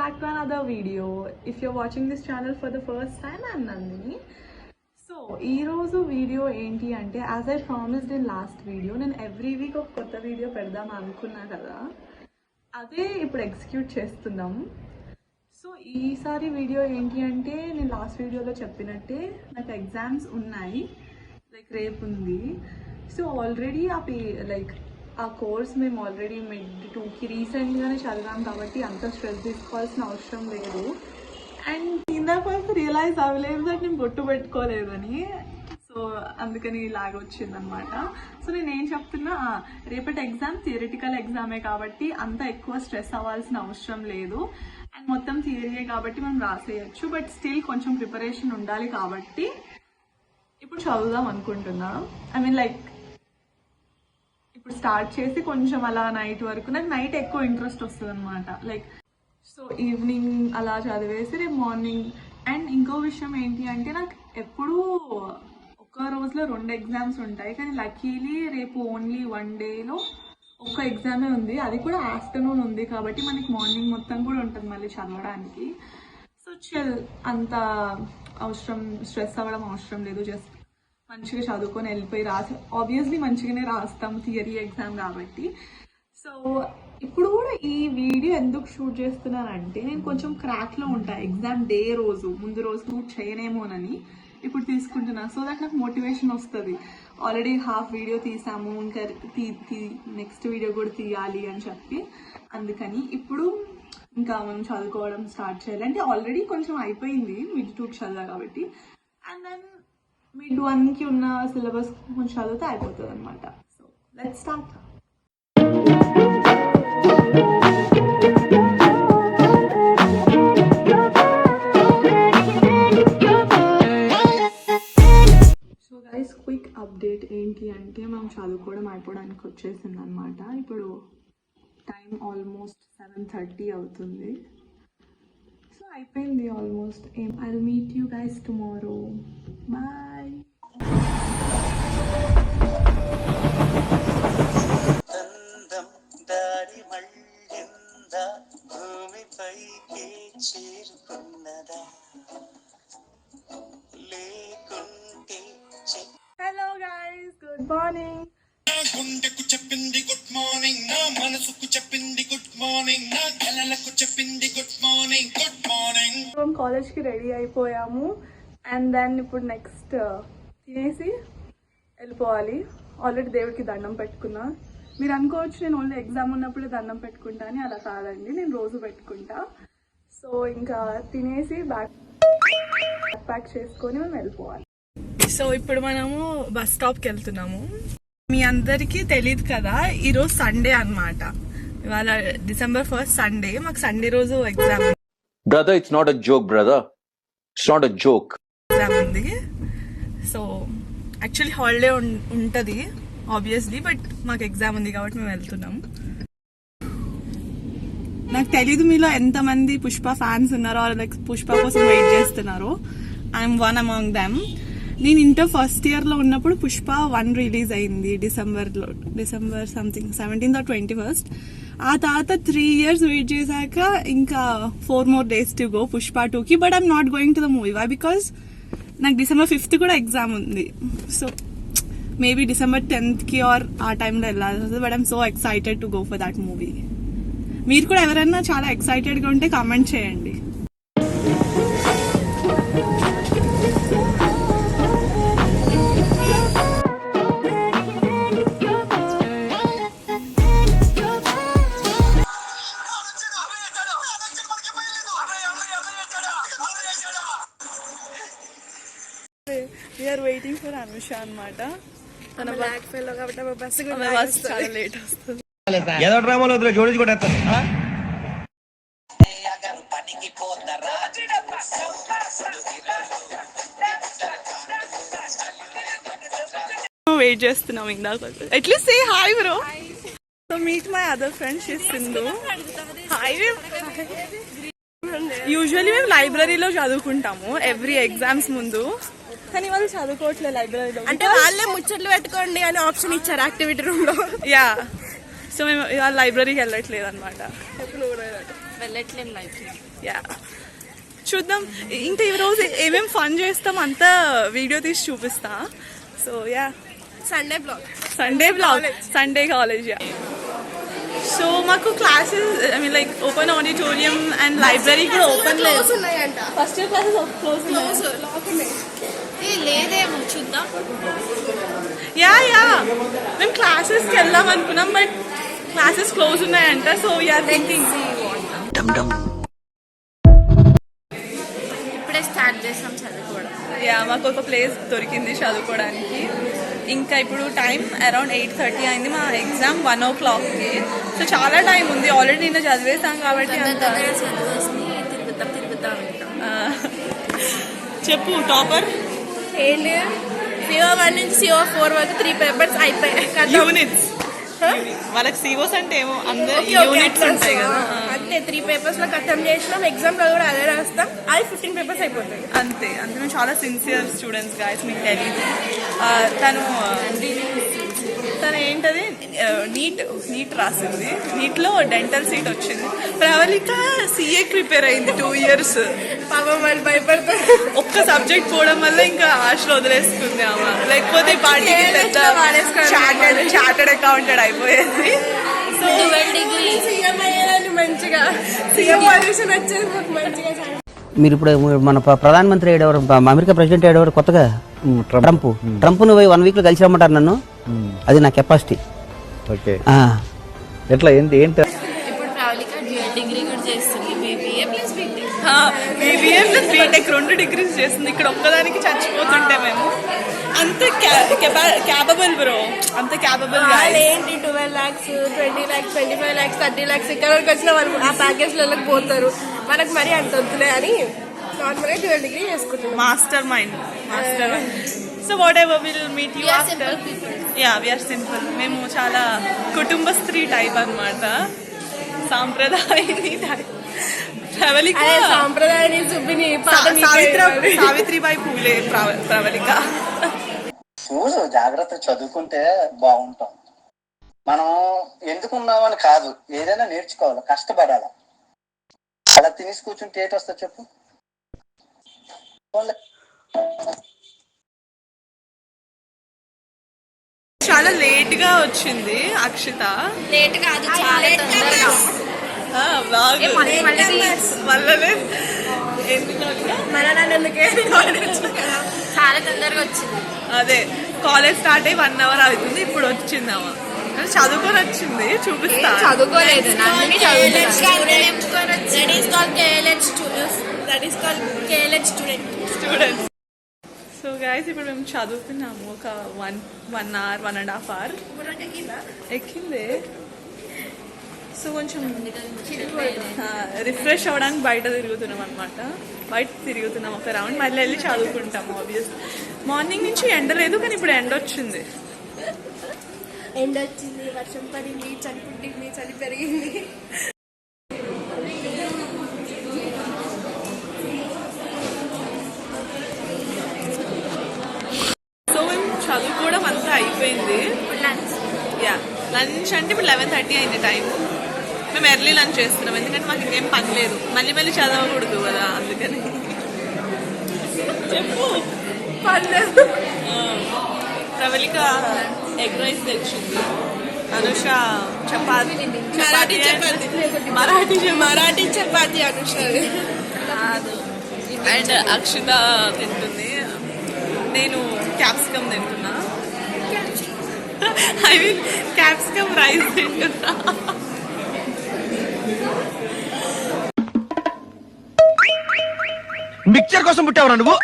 back to another video. If you're watching this channel for the first time, I'm Nandini. So, ee roju video enti ante, as I promised in last video, nenu every week oka kotta video pedadam anukunna kada. Ade ippudu execute chestunnam. So ఈసారి video ఏంటి అంటే నేను last వీడియోలో చెప్పినట్టే నాకు exams ఉన్నాయి, like రేపు ఉంది. సో ఆల్రెడీ ఆ కోర్స్ మేము ఆల్రెడీ మిడ్-2కి రీసెంట్గానే చదివాం కాబట్టి అంత స్ట్రెస్ తీసుకోవాల్సిన అవసరం లేదు. అండ్ ఇందాక వరకు రియలైజ్ అవ్వలేదు దట్ నేను బొట్టు పెట్టుకోలేదని, సో అందుకని ఇలాగ వచ్చిందనమాట. సో నేను ఏం చెప్తున్నా, రేపటి ఎగ్జామ్ థియరిటికల్ ఎగ్జామే కాబట్టి అంత ఎక్కువ స్ట్రెస్ అవ్వాల్సిన అవసరం లేదు. అండ్ మొత్తం థియరీయే కాబట్టి మనం రాసేయచ్చు, బట్ స్టిల్ కొంచెం ప్రిపరేషన్ ఉండాలి కాబట్టి ఇప్పుడు చదువుదాం అనుకుంటున్నా. ఐ మీన్ లైక్ ఇప్పుడు స్టార్ట్ చేసి కొంచెం అలా నైట్ వరకు, నాకు నైట్ ఎక్కువ ఇంట్రెస్ట్ వస్తుంది అనమాట. లైక్ సో ఈవినింగ్ అలా చదివేసి రేపు మార్నింగ్. అండ్ ఇంకో విషయం ఏంటి అంటే, నాకు ఎప్పుడూ ఒక రోజులో 2 ఎగ్జామ్స్ ఉంటాయి, కానీ లక్కీలీ రేపు ఓన్లీ 1 డేలో ఒక ఎగ్జామే ఉంది, అది కూడా ఆఫ్టర్నూన్ ఉంది కాబట్టి మనకి మార్నింగ్ మొత్తం కూడా ఉంటుంది మళ్ళీ చదవడానికి. సో అంత అవసరం, స్ట్రెస్ అవ్వడం అవసరం లేదు. జస్ట్ మంచిగా చదువుకొని వెళ్ళిపోయి రాసి, ఆబ్వియస్లీ మంచిగానే రాస్తాం థియరీ ఎగ్జామ్ కాబట్టి. సో ఇప్పుడు కూడా ఈ వీడియో ఎందుకు షూట్ చేస్తున్నానంటే, నేను కొంచెం క్రాక్లో ఉంటాను ఎగ్జామ్ డే రోజు, ముందు రోజు షూట్ చేయనేమోనని ఇప్పుడు తీసుకుంటున్నా. సో దట్ నాకు మోటివేషన్ వస్తుంది. ఆల్రెడీ హాఫ్ వీడియో తీసాము, ఇంకా నెక్స్ట్ వీడియో కూడా తీయాలి అని చెప్పి, అందుకని ఇప్పుడు ఇంకా మనం చదువుకోవడం స్టార్ట్ చేయాలి. అంటే ఆల్రెడీ కొంచెం అయిపోయింది మిడ్-2కి చదివా కాబట్టి, అండ్ దెన్ మిడ్-1కి ఉన్న సిలబస్ కొంచెం చదివితే అయిపోతుంది అనమాట. So let's start. Quick update ఏంటి అంటే, మనం చదువుకోవడం అయిపోవడానికి వచ్చేసింది అనమాట. ఇప్పుడు టైం ఆల్మోస్ట్ 7:30 అవుతుంది. సో అయిపోయింది almost. I will meet you guys tomorrow. Bye. Hello guys, good morning. గుండెకు చెప్పింది గుడ్ మార్నింగ్, నా మనసుకు చెప్పింది గుడ్ మార్నింగ్, నా కలలకు చెప్పింది గుడ్ మార్నింగ్, గుడ్ మార్నింగ్. మేము కాలేజ్కి రెడీ అయిపోయాము. అండ్ దెన్ ఇప్పుడు నెక్స్ట్ తినేసి వెళ్ళిపోవాలి. ఆల్రెడీ దేవుడికి దండం పెట్టుకున్నా. మీరు అనుకోవచ్చు నేను ఓన్లీ ఎగ్జామ్ ఉన్నప్పుడు దండం పెట్టుకుంటా అని, అలా కాదండి, నేను రోజు పెట్టుకుంటా. సో ఇంకా తినేసి బ్యాగ్ ప్యాక్ చేసుకొని మేము వెళ్ళిపోవాలి. సో ఇప్పుడు మనము బస్ స్టాప్కి వెళ్తున్నాము. మీ అందరికీ తెలియదు కదా, ఈరోజు సండే అన్నమాట. ఇవాళ December 1st సండే. మాకు సండే రోజు exam. Brother, it's not a joke, brother. It's not a joke. Exam ఉంది. సో యాక్చువల్లీ హాలిడే ఉంటుంది ఆబ్వియస్లీ, బట్ మాకు ఎగ్జామ్ ఉంది కాబట్టి మేము వెళ్తున్నాం. నాకు తెలీదు మీలో ఎంతమంది పుష్ప ఫ్యాన్స్ ఉన్నారో, లైక్ పుష్ప కోసం వెయిట్ చేస్తున్నారో. I'm one among them. నేను ఇంటర్ ఫస్ట్ ఇయర్లో ఉన్నప్పుడు పుష్ప 1 రిలీజ్ అయింది December something 17th or 21st. ఆ తర్వాత 3 years వెయిట్ చేశాక ఇంకా 4 more days to go Pushpa 2కి. But I'm not going to the movie. Why? Because నాకు December 5th కూడా ఎగ్జామ్ ఉంది. సో మేబీ December 10thకి ఆర్ ఆ టైంలో వెళ్ళాల్సి వస్తుంది. But I'm so excited to go for that movie. మీరు కూడా ఎవరైనా చాలా ఎక్సైటెడ్గా ఉంటే కామెంట్ చేయండి. వీఆర్ వెయిటింగ్ ఫర్ అనుష అనమాట. తన బ్లాక్ ఫెల్లో కాబట్టి బస్ చాలా లేట్ వస్తుంది. ఏదో డ్రామాలో జోడించి కొట్టేస్తారు. వెయిట్ చేస్తున్నాం ఇందాక. At least say hi bro. So meet my other friend, she is Sindhu. Hi. Usually మేము లైబ్రరీలో చదువుకుంటాము ఎవ్రీ ఎగ్జామ్స్ ముందు, కానీ వాళ్ళు చదువుకోవట్లేదు లైబ్రరీలో. అంటే వాళ్ళే ముచ్చట్లు పెట్టుకోండి అని ఆప్షన్ ఇచ్చారు యాక్టివిటీ రూమ్ లో. యా, సో మేము ఇవాళ లైబ్రరీకి వెళ్ళట్లేదు అనమాట. వెళ్ళట్లేం లైఫ్. యా చూద్దాం ఇంకా ఈరోజు ఏమేం ఫన్ చేస్తాం అంతా వీడియో తీసి చూపిస్తా. So yeah Sunday blog Sunday college. Yeah so మాకు classes I mean like open auditorium and library కూడా ఓపెన్ లేదు. ఫస్ట్ ఇయర్ క్లాసెస్ క్లోజ్ లేదేమో చూద్దాం. యా మేము క్లాసెస్కి వెళ్దాం అనుకున్నాం బట్ క్లాసెస్ క్లోజ్ ఉన్నాయంట. సో వీఆర్ థింకింగ్ ఇప్పుడే స్టార్ట్ చేసాం చదువుకోవడం. యా మాకు ఒక ప్లేస్ దొరికింది చదువుకోవడానికి. ఇంకా ఇప్పుడు టైం అరౌండ్ 8:30 అయింది. మా ఎగ్జామ్ 1 o'clockకి. సో చాలా టైం ఉంది. ఆల్రెడీ నిన్న చదివేసాం కాబట్టి తిరుగుతాం. చెప్పు టాపర్ ఏంటి CO1 నుంచి CO4 వరకు 3 పేపర్స్ అయిపోయాయి. యూనిట్స్ వాళ్ళకి సిఓస్ అంటే ఏమో అందరు యూనిట్స్ ఉంటాయి కదా. అంతే 3 పేపర్స్ లో ఖతం చేసినాం. ఎగ్జామ్ లో కూడా అదే రాస్తాం. అది 15 పేపర్స్ అయిపోతాయి. అంతే మేము చాలా సిన్సియర్ స్టూడెంట్స్ గాయస్. మీకు తెలియదు తను ఏంటది నీట్ రాసింది. నీట్లో డెంటల్ సీట్ వచ్చింది. ప్రవళిక CA ప్రిపేర్ అయింది 2 years. పాపం వాళ్ళు భయపడతారు. ఒక్క సబ్జెక్ట్ పోవడం వల్ల ఇంకా ఆశలు వదిలేసుకుంది ఆమె. లేకపోతే పార్టీకి పెద్ద చార్టెడ్ అకౌంటెడ్ అయిపోయేది. సో డిగ్రీ సీఎం అయ్యేదాన్ని మంచిగా సీఎం పొజిషన్ వచ్చేది మాకు మంచిగా. మీరు ఇప్పుడు మన ప్రధానమంత్రి ఎవరు, అమెరికా ప్రెసిడెంట్ ఎవరు కొత్తగా ట్రంప్ నువ్వు 1 week లో కలిసి రమ్మంటారు నన్ను. అది నా కెపాసిటీ. ఓకే ఎట్లా ఏంటి ఇప్పుడు ప్రవళిక డ్యూయల్ డిగ్రీ కూడా చేస్తుంది. BBA ప్లస్ బీటెక్ 2 degrees చేస్తుంది. ఇక్కడ ఒక్కదానికి చచ్చిపోతుంటే మేము అంత క్యాపబుల్ బ్రో. అంత క్యాపబుల్ ఏంటి 12 lakhs 20 lakhs 25 lakhs 30 lakhs ఇక్కడ వరకు వచ్చిన వాళ్ళు ఆ ప్యాకేజ్లకు పోతారు. మనకు మరీ అంత వద్దులే అని నార్మల్గా డ్యూయల్ డిగ్రీ చేసుకుంటున్నాం. Master mind. So whatever will meet you after. Ya we're simple. మేము చాలా కుటుంబ స్త్రీ టైప్ అన్నమాట. సాంప్రదాయని టైప్. సాంప్రదాయాన్ని సుబ్బిని సావిత్రిబాయి పూలే ప్రవళిక. చూసు జాగ్రత్త చదువుకుంటే బాగుంటాం. మనం ఎందుకున్నామని కాదు, ఏదైనా నేర్చుకోవాలి, కష్టపడాలి. అలా తినేసి కూర్చుంటే ఏంటి వస్తా చెప్పు. చాలా లేట్ గా వచ్చింది అక్షిత. లేట్ కాదు చాలా తొందరగా. వల్లనే చాలా తొందరగా వచ్చింది. అదే కాలేజ్ స్టార్ట్ అయ్యి 1 hour అవుతుంది. ఇప్పుడు వచ్చింది అమ్మ. చదువుకొని వచ్చింది. చూపిస్తా. చదువుకోలేదు. స్టూడెంట్స్. సో గైస్ ఇప్పుడు మేము చదువుతున్నాము. ఒక 1 hour 1.5 hour ఎక్కిందే. సో కొంచెం రిఫ్రెష్ అవ్వడానికి బయట తిరుగుతున్నాం అనమాట. బయట తిరుగుతున్నాం ఒక రౌండ్, మళ్ళీ వెళ్ళి చదువుకుంటాము. ఆబ్వియస్ మార్నింగ్ నుంచి ఎండ లేదు, కానీ ఇప్పుడు ఎండ వచ్చింది. ఎండ వచ్చింది, వర్షం పడింది, చలి పుట్టింది, చలి పెరిగింది. సో మేము చదువుకోవడం అంతా అయిపోయింది. యా లంచ్ అంటే ఇప్పుడు 11:30 అయింది టైం. మేము ఎర్లీ లంచ్ చేస్తున్నాం ఎందుకంటే మాకు ఇంకేం పని లేదు. మళ్ళీ చదవకూడదు కదా, అందుకని. చెప్పు. పర్లేదు. ప్రవళిక ఎగ్ రైస్ తెచ్చింది. అనుష చపాతి. మరాఠీ చపాతి అనుష. అండ్ అక్షిత తింటుంది. నేను క్యాప్సికమ్ తింటున్నా. ఐ మీన్ క్యాప్సికమ్ రైస్ తింటున్నా. మిక్చర్ కోసం పుట్టావురా నువ్వు.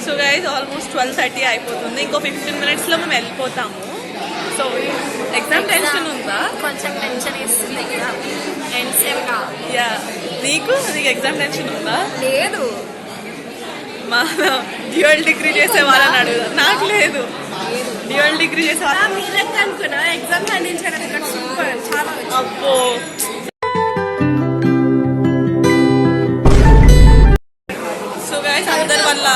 సో గైస్ ఆల్మోస్ట్ 12:30 అయిపోతుంది. ఇంకో 15 minutes లో మేము వెళ్ళిపోతాము. సో ఎగ్జామ్ టెన్షన్ ఉందా? కొంచెం టెన్షన్ ఇస్తుంది. యా నీకు ఎగ్జామ్ టెన్షన్ ఉందా? లేదు. మా డ్యూయల్ డిగ్రీ చేసే వాళ్ళని అడుగుదా. నాకు లేదు. డ్యూయల్ డిగ్రీ చేసే వాళ్ళ మీరెక్క అనుకున్నా ఎగ్జామ్ అందించడానికి సూపర్ చాలా. అబ్బో అందరి వల్ల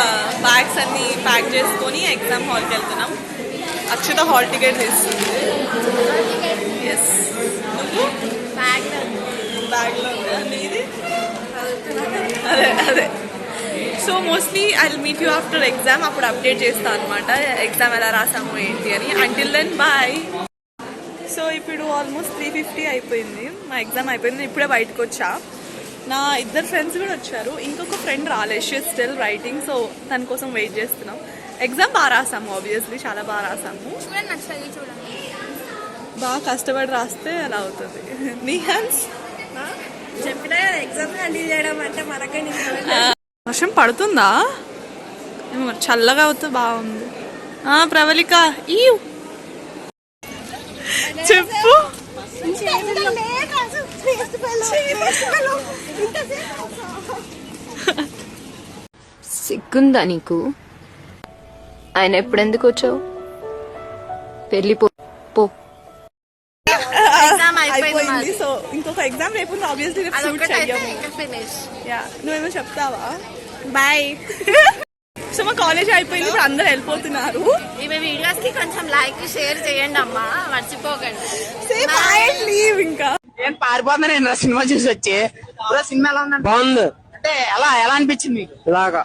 బ్యాగ్స్ అన్ని ప్యాక్ చేసుకొని ఎగ్జామ్ హాల్కి వెళ్తున్నాం. అక్షిత హాల్ టికెట్ తీస్తుంది. ఎస్. బ్యాగ్లో ఉందా నీది? అదే అదే. So mostly I meet you after exam, అప్పుడు అప్డేట్ చేస్తాను అనమాట ఎగ్జామ్ ఎలా రాసాము ఏంటి అని. Until then bye. సో ఇప్పుడు ఆల్మోస్ట్ 3:50 అయిపోయింది, మా ఎగ్జామ్ అయిపోయింది. ఇప్పుడే బయటకు వచ్చా. నా ఇద్దరు ఫ్రెండ్స్ కూడా వచ్చారు, ఇంకొక ఫ్రెండ్ రాలేదు, షీ స్టిల్ రైటింగ్. సో తన కోసం వెయిట్ చేస్తున్నాం. ఎగ్జామ్ బాగా రాసాము, ఆబ్వియస్లీ చాలా బాగా రాసాము. బాగా కష్టపడి రాస్తే అలా అవుతుంది. నీ హ్యాండ్స్ చెప్పినా కదా ఎగ్జామ్ హ్యాండిల్ చేయడం అంటే మనకండి. వర్షం పడుతుందా? ఏమో మరి చల్లగా అవుతే బాగుంది. ప్రవళిక ఈ చెప్పు. సిగ్గుందా నీకు? ఆయన ఎప్పుడెందుకు వచ్చావు? పెళ్లి పో. అయిపోయింది. సో ఇంకొక ఎగ్జామ్ రేపు ఆబ్వియస్లీ షూట్ చెయ్యము. నువ్వేమో చెప్తావా? బాయ్. సో మా కాలేజ్ అయిపోయింది, ఇప్పుడు అందరు వెళ్ళిపోతున్నారు. ఈమె వీడియోస్ కి కొంచెం లైక్ షేర్ చేయండి అమ్మా, మర్చిపోకండి. లీవ్ ఇంకా నేను పారిపోతున్నా. నేను సినిమా చూసి వచ్చి సినిమా ఎలా ఉందంటే బాగుంది. అంటే ఎలా అనిపించింది మీకు? ఇలాగా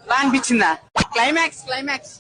ఎలా అనిపించిందా? క్లైమాక్స్